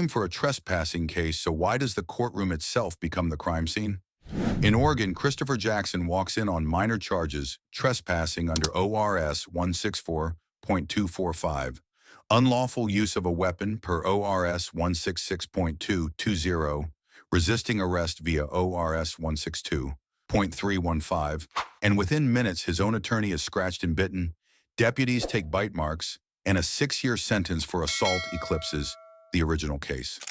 time for a trespassing case, so why does the courtroom itself become the crime scene? In Oregon, Christoper Jackson walks in on minor charges, trespassing under ORS 164.245, unlawful use of a weapon per ORS 166.220, resisting arrest via ORS 162.315, and within minutes his own attorney is scratched and bitten, deputies take bite marks, and a 6-year sentence for assault eclipses the original case.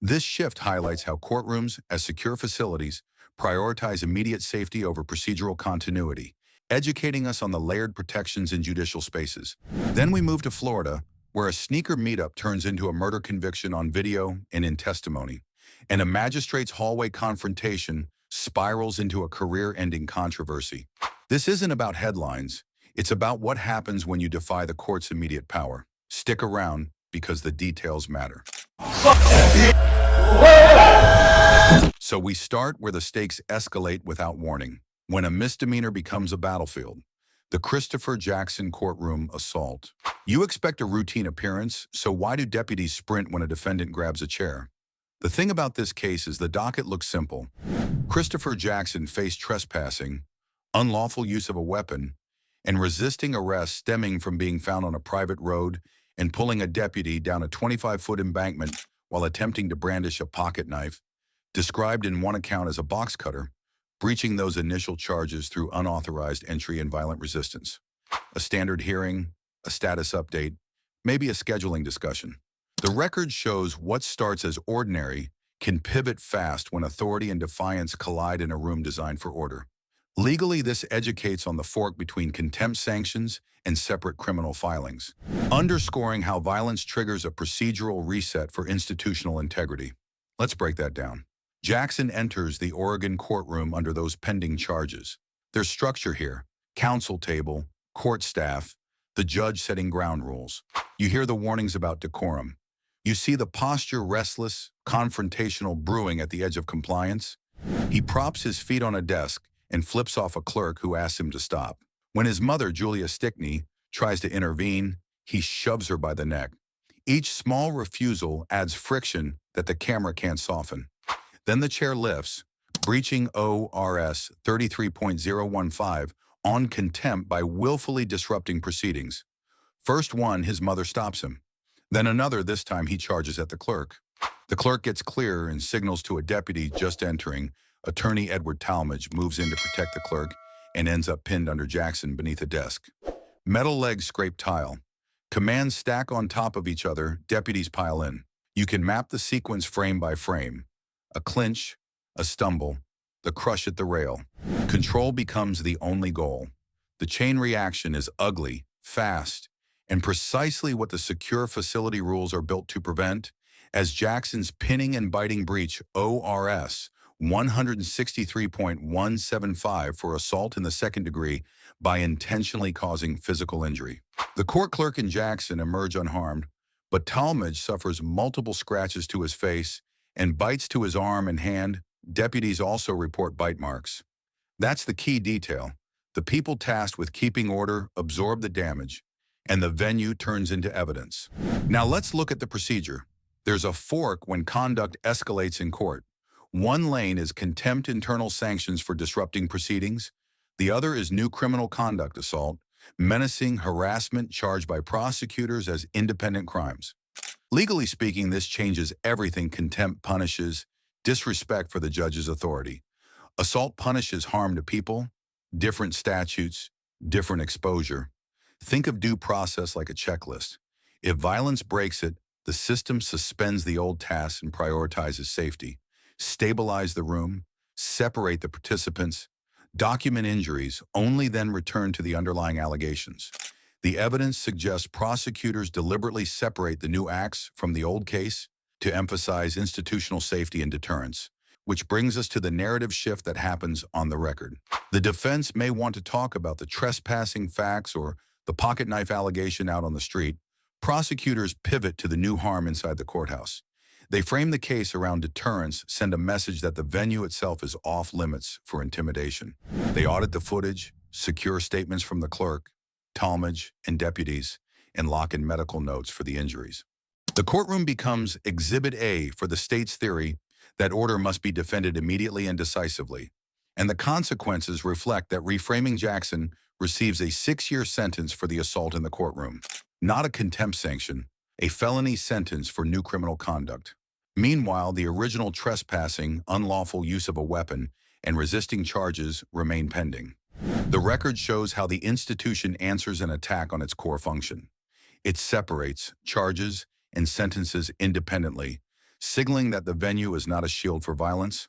This shift highlights how courtrooms, as secure facilities, prioritize immediate safety over procedural continuity, educating us on the layered protections in judicial spaces. Then we move to Florida, where a sneaker meetup turns into a murder conviction on video and in testimony, and a magistrate's hallway confrontation spirals into a career-ending controversy. This isn't about headlines. It's about what happens when you defy the court's immediate power. Stick around, because the details matter. So we start where the stakes escalate without warning, when a misdemeanor becomes a battlefield. The Christoper Jackson courtroom assault. You expect a routine appearance, so why do deputies sprint when a defendant grabs a chair? The thing about this case is the docket looks simple. Christoper Jackson faced trespassing, unlawful use of a weapon, and resisting arrest stemming from being found on a private road and pulling a deputy down a 25-foot embankment while attempting to brandish a pocket knife, described in one account as a box cutter, breaching those initial charges through unauthorized entry and violent resistance. A standard hearing, a status update, maybe a scheduling discussion. The record shows what starts as ordinary can pivot fast when authority and defiance collide in a room designed for order. Legally, this educates on the fork between contempt sanctions and separate criminal filings, underscoring how violence triggers a procedural reset for institutional integrity. Let's break that down. Jackson enters the Oregon courtroom under those pending charges. There's structure here: counsel table, court staff, the judge setting ground rules. You hear the warnings about decorum. You see the posture restless, confrontational brewing at the edge of compliance. He props his feet on a desk and flips off a clerk who asks him to stop. When his mother, Julia Stickney, tries to intervene, he shoves her by the neck. Each small refusal adds friction that the camera can't soften. Then the chair lifts, breaching ORS 33.015 on contempt by willfully disrupting proceedings. First one, his mother stops him. Then another, this time he charges at the clerk. The clerk gets clear and signals to a deputy just entering. Attorney Edward Talmadge moves in to protect the clerk and ends up pinned under Jackson beneath a desk. Metal legs scrape tile. Commands stack on top of each other, deputies pile in. You can map the sequence frame by frame. A clinch, a stumble, the crush at the rail. Control becomes the only goal. The chain reaction is ugly, fast, and precisely what the secure facility rules are built to prevent, as Jackson's pinning and biting breach ORS 163.175 for assault in the second degree by intentionally causing physical injury. The court clerk and Jackson emerge unharmed, but Talmadge suffers multiple scratches to his face and bites to his arm and hand. Deputies also report bite marks. That's the key detail. The people tasked with keeping order absorb the damage, and the venue turns into evidence. Now let's look at the procedure. There's a fork when conduct escalates in court. One lane is contempt internal sanctions for disrupting proceedings. The other is new criminal conduct assault, menacing harassment charged by prosecutors as independent crimes. Legally speaking, this changes everything. Contempt punishes disrespect for the judge's authority. Assault punishes harm to people, different statutes, different exposure. Think of due process like a checklist. If violence breaks it, the system suspends the old tasks and prioritizes safety. Stabilize the room, separate the participants, document injuries, only then return to the underlying allegations. The evidence suggests prosecutors deliberately separate the new acts from the old case to emphasize institutional safety and deterrence, which brings us to the narrative shift that happens on the record. The defense may want to talk about the trespassing facts or the pocket knife allegation out on the street. Prosecutors pivot to the new harm inside the courthouse. They frame the case around deterrence, send a message that the venue itself is off limits for intimidation. They audit the footage, secure statements from the clerk, Talmadge, and deputies, and lock in medical notes for the injuries. The courtroom becomes Exhibit A for the state's theory that order must be defended immediately and decisively. And the consequences reflect that reframing Jackson receives a 6-year sentence for the assault in the courtroom. Not a contempt sanction, a felony sentence for new criminal conduct. Meanwhile, the original trespassing, unlawful use of a weapon, and resisting charges remain pending. The record shows how the institution answers an attack on its core function. It separates charges and sentences independently, signaling that the venue is not a shield for violence.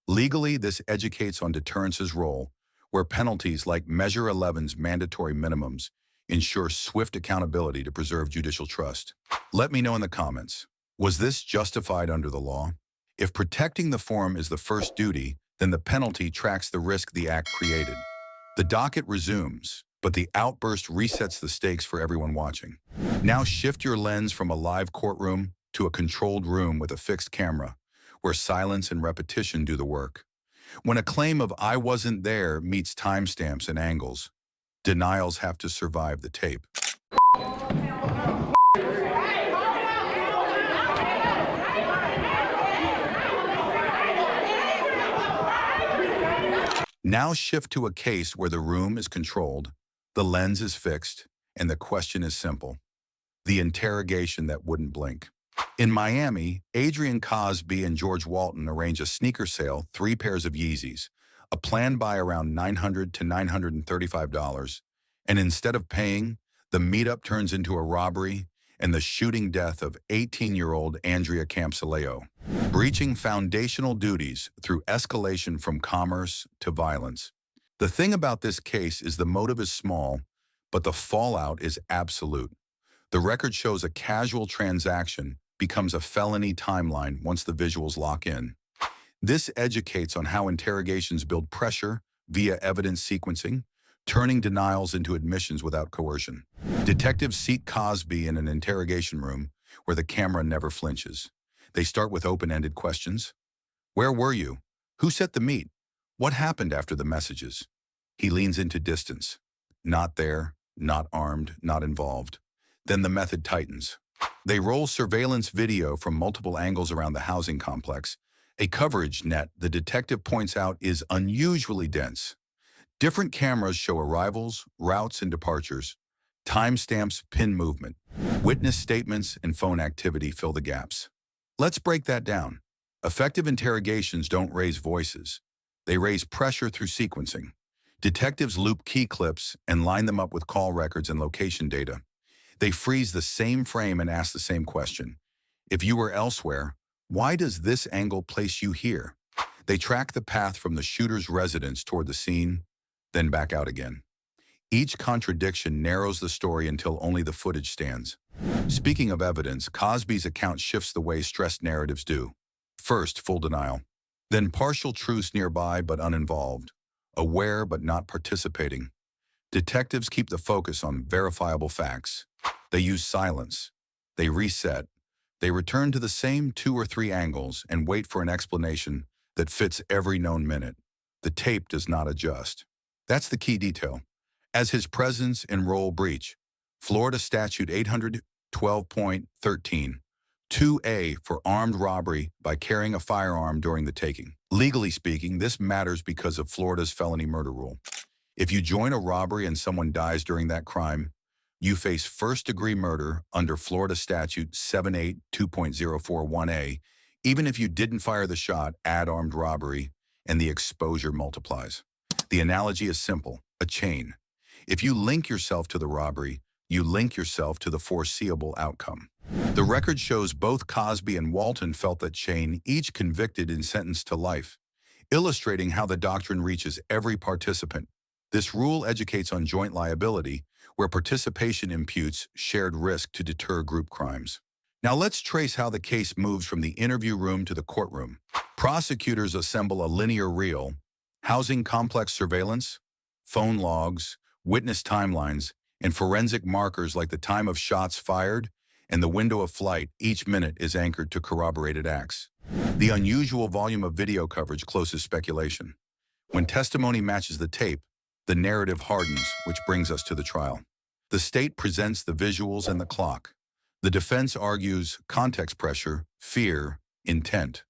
Legally, this educates on deterrence's role, where penalties like Measure 11's mandatory minimums ensure swift accountability to preserve judicial trust. Let me know in the comments, was this justified under the law? If protecting the forum is the first duty, then the penalty tracks the risk the act created. The docket resumes, but the outburst resets the stakes for everyone watching. Now shift your lens from a live courtroom to a controlled room with a fixed camera, where silence and repetition do the work. When a claim of "I wasn't there" meets timestamps and angles, denials have to survive the tape. Now shift to a case where the room is controlled, the lens is fixed, and the question is simple: the interrogation that wouldn't blink. In Miami, Adrian Cosby and George Walton arrange a sneaker sale, 3 pairs of Yeezys, a planned buy around $900 to $935, and instead of paying, the meetup turns into a robbery and the shooting death of 18-year-old Andrea Campsileo, breaching foundational duties through escalation from commerce to violence. The thing about this case is the motive is small, but the fallout is absolute. The record shows a casual transaction becomes a felony timeline once the visuals lock in. This educates on how interrogations build pressure via evidence sequencing, turning denials into admissions without coercion. Detectives seat Cosby in an interrogation room where the camera never flinches. They start with open-ended questions. Where were you? Who set the meet? What happened after the messages? He leans into distance. Not there, not armed, not involved. Then the method tightens. They roll surveillance video from multiple angles around the housing complex. A coverage net, the detective points out, is unusually dense. Different cameras show arrivals, routes, and departures. Timestamps pin movement. Witness statements and phone activity fill the gaps. Let's break that down. Effective interrogations don't raise voices. They raise pressure through sequencing. Detectives loop key clips and line them up with call records and location data. They freeze the same frame and ask the same question. If you were elsewhere, why does this angle place you here? They track the path from the shooter's residence toward the scene, then back out again. Each contradiction narrows the story until only the footage stands. Speaking of evidence, Cosby's account shifts the way stressed narratives do. First, full denial. Then partial truths nearby but uninvolved. Aware but not participating. Detectives keep the focus on verifiable facts. They use silence. They reset. They return to the same 2 or 3 angles and wait for an explanation that fits every known minute. The tape does not adjust. That's the key detail. As his presence and role breach, Florida Statute 812.13, 2A for armed robbery by carrying a firearm during the taking. Legally speaking, this matters because of Florida's felony murder rule. If you join a robbery and someone dies during that crime, you face first-degree murder under Florida Statute 782.041A, even if you didn't fire the shot, add armed robbery, and the exposure multiplies. The analogy is simple, a chain. If you link yourself to the robbery, you link yourself to the foreseeable outcome. The record shows both Cosby and Walton felt that chain, each convicted and sentenced to life, illustrating how the doctrine reaches every participant. This rule educates on joint liability, where participation imputes shared risk to deter group crimes. Now let's trace how the case moves from the interview room to the courtroom. Prosecutors assemble a linear reel, housing complex surveillance, phone logs, witness timelines, and forensic markers like the time of shots fired and the window of flight. Each minute is anchored to corroborated acts. The unusual volume of video coverage closes speculation. When testimony matches the tape, the narrative hardens, which brings us to the trial. The state presents the visuals and the clock. The defense argues context pressure, fear, intent.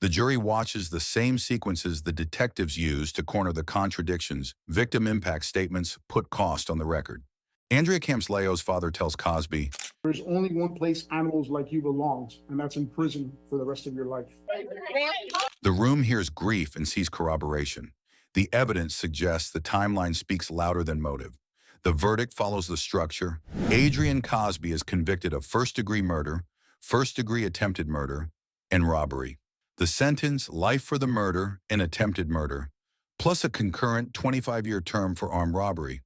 The jury watches the same sequences the detectives use to corner the contradictions, victim impact statements, put cost on the record. Andrea Campsleo's father tells Cosby, "There's only one place animals like you belong, and that's in prison for the rest of your life." The room hears grief and sees corroboration. The evidence suggests the timeline speaks louder than motive. The verdict follows the structure. Adrian Cosby is convicted of first-degree murder, first-degree attempted murder, and robbery. The sentence, life for the murder and attempted murder, plus a concurrent 25-year term for armed robbery.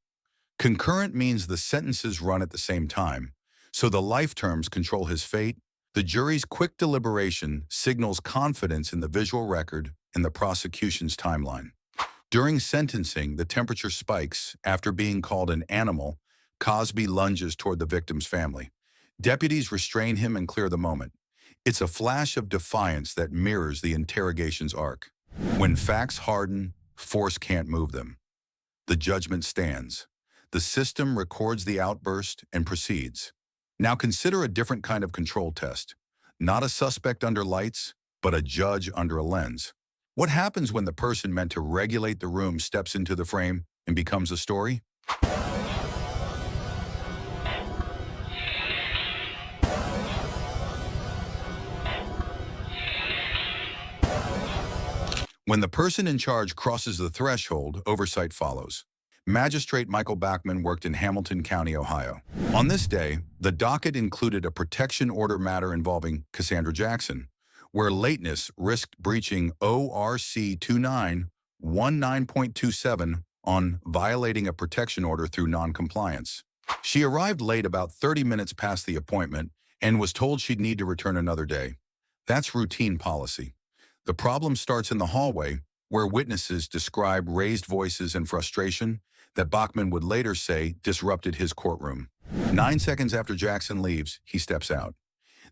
Concurrent means the sentences run at the same time, so the life terms control his fate. The jury's quick deliberation signals confidence in the visual record and the prosecution's timeline. During sentencing, the temperature spikes. After being called an animal, Cosby lunges toward the victim's family. Deputies restrain him and clear the moment. It's a flash of defiance that mirrors the interrogation's arc. When facts harden, force can't move them. The judgment stands. The system records the outburst and proceeds. Now consider a different kind of control test. Not a suspect under lights, but a judge under a lens. What happens when the person meant to regulate the room steps into the frame and becomes a story? When the person in charge crosses the threshold, oversight follows. Magistrate Michael Bachman worked in Hamilton County, Ohio. On this day, the docket included a protection order matter involving Christoper Jackson, where lateness risked breaching ORC 2919.27 on violating a protection order through noncompliance. She arrived late about 30 minutes past the appointment and was told she'd need to return another day. That's routine policy. The problem starts in the hallway, where witnesses describe raised voices and frustration that Bachman would later say disrupted his courtroom. 9 seconds after Jackson leaves, he steps out.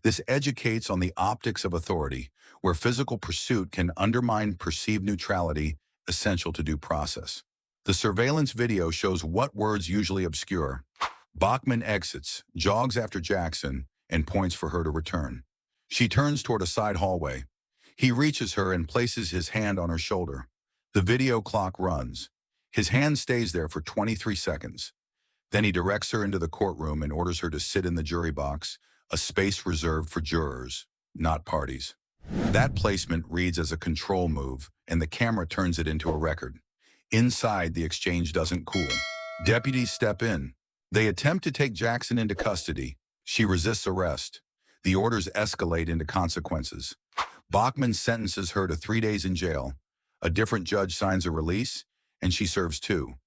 This educates on the optics of authority, where physical pursuit can undermine perceived neutrality essential to due process. The surveillance video shows what words usually obscure. Bachman exits, jogs after Jackson, and points for her to return. She turns toward a side hallway. He reaches her and places his hand on her shoulder. The video clock runs. His hand stays there for 23 seconds. Then he directs her into the courtroom and orders her to sit in the jury box, a space reserved for jurors, not parties. That placement reads as a control move, and the camera turns it into a record. Inside, the exchange doesn't cool. Deputies step in. They attempt to take Jackson into custody. She resists arrest. The orders escalate into consequences. Bachman sentences her to 3 days in jail. A different judge signs a release, and she serves 2.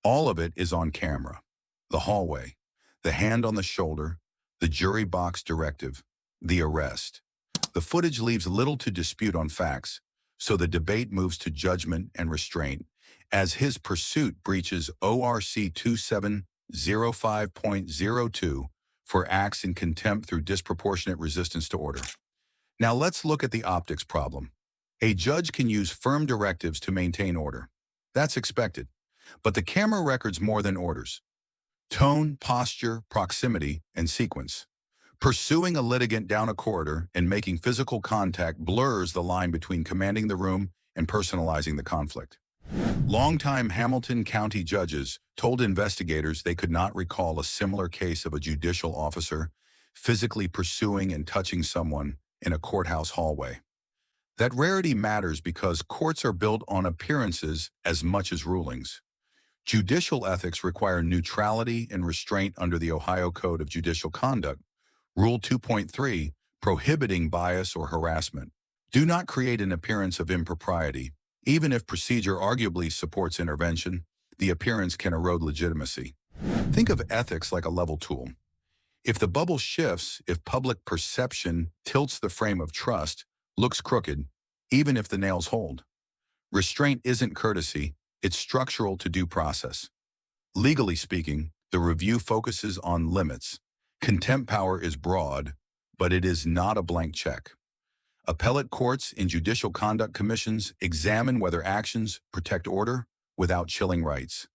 All of it is on camera. The hallway, the hand on the shoulder, the jury box directive, the arrest. The footage leaves little to dispute on facts, so the debate moves to judgment and restraint, as his pursuit breaches ORC 2705.02 for acts in contempt through disproportionate resistance to order. Now let's look at the optics problem. A judge can use firm directives to maintain order. That's expected. But the camera records more than orders. Tone, posture, proximity, and sequence. Pursuing a litigant down a corridor and making physical contact blurs the line between commanding the room and personalizing the conflict. Longtime Hamilton County judges told investigators they could not recall a similar case of a judicial officer physically pursuing and touching someone in a courthouse hallway. That rarity matters because courts are built on appearances as much as rulings. Judicial ethics require neutrality and restraint under the Ohio Code of Judicial Conduct, Rule 2.3, prohibiting bias or harassment. Do not create an appearance of impropriety. Even if procedure arguably supports intervention, the appearance can erode legitimacy. Think of ethics like a level tool. If the bubble shifts, if public perception tilts the frame of trust, looks crooked, even if the nails hold. Restraint isn't courtesy, it's structural to due process. Legally speaking, the review focuses on limits. Contempt power is broad, but it is not a blank check. Appellate courts and judicial conduct commissions examine whether actions protect order without chilling rights.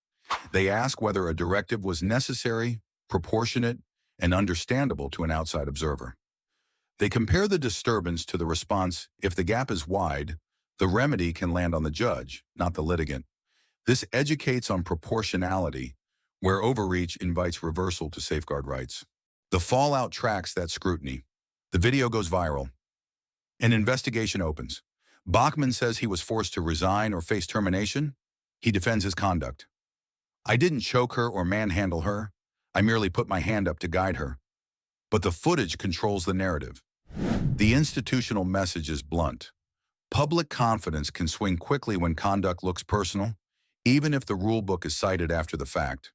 They ask whether a directive was necessary, proportionate, and understandable to an outside observer. They compare the disturbance to the response. If the gap is wide, the remedy can land on the judge, not the litigant. This educates on proportionality, where overreach invites reversal to safeguard rights. The fallout tracks that scrutiny. The video goes viral. An investigation opens. Bachman says he was forced to resign or face termination. He defends his conduct. I didn't choke her or manhandle her. I merely put my hand up to guide her. But the footage controls the narrative. The institutional message is blunt. Public confidence can swing quickly when conduct looks personal, even if the rulebook is cited after the fact.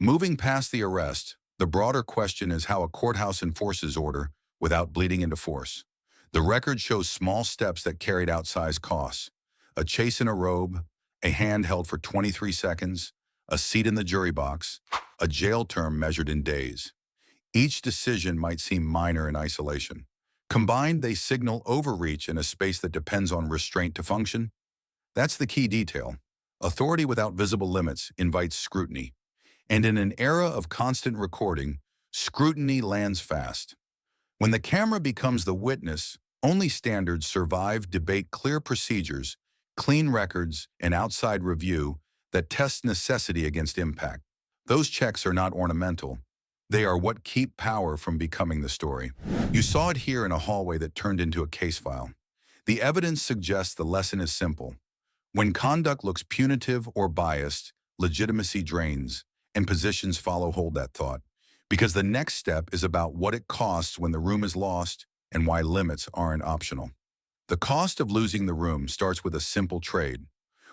Moving past the arrest, the broader question is how a courthouse enforces order without bleeding into force. The record shows small steps that carried outsized costs. A chase in a robe, a hand held for 23 seconds, a seat in the jury box, a jail term measured in days. Each decision might seem minor in isolation. Combined, they signal overreach in a space that depends on restraint to function. That's the key detail. Authority without visible limits invites scrutiny. And in an era of constant recording, scrutiny lands fast. When the camera becomes the witness, only standards survive debate clear procedures, clean records, and outside review that test necessity against impact. Those checks are not ornamental. They are what keep power from becoming the story. You saw it here in a hallway that turned into a case file. The evidence suggests the lesson is simple. When conduct looks punitive or biased, legitimacy drains, and positions hold that thought. Because the next step is about what it costs when the room is lost and why limits aren't optional. The cost of losing the room starts with a simple trade.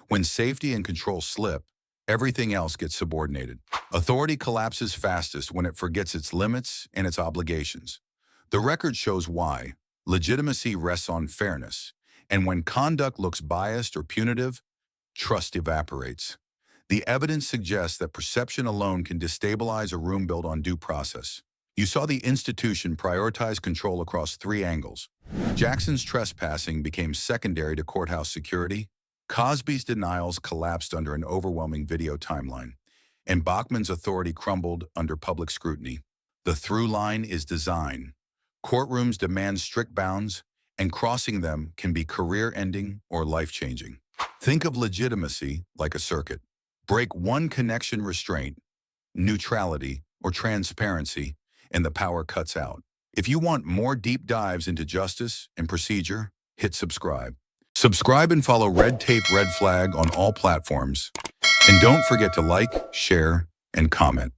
When safety and control slip, everything else gets subordinated. Authority collapses fastest when it forgets its limits and its obligations. The record shows why. Legitimacy rests on fairness. And when conduct looks biased or punitive, trust evaporates. The evidence suggests that perception alone can destabilize a room built on due process. You saw the institution prioritize control across three angles. Jackson's trespassing became secondary to courthouse security. Cosby's denials collapsed under an overwhelming video timeline, and Bachman's authority crumbled under public scrutiny. The through line is design. Courtrooms demand strict bounds, and crossing them can be career-ending or life-changing. Think of legitimacy like a circuit. Break one connection restraint, neutrality, or transparency, and the power cuts out. If you want more deep dives into justice and procedure, hit subscribe. Subscribe and follow Red Tape Red Flag on all platforms. And don't forget to like, share, and comment.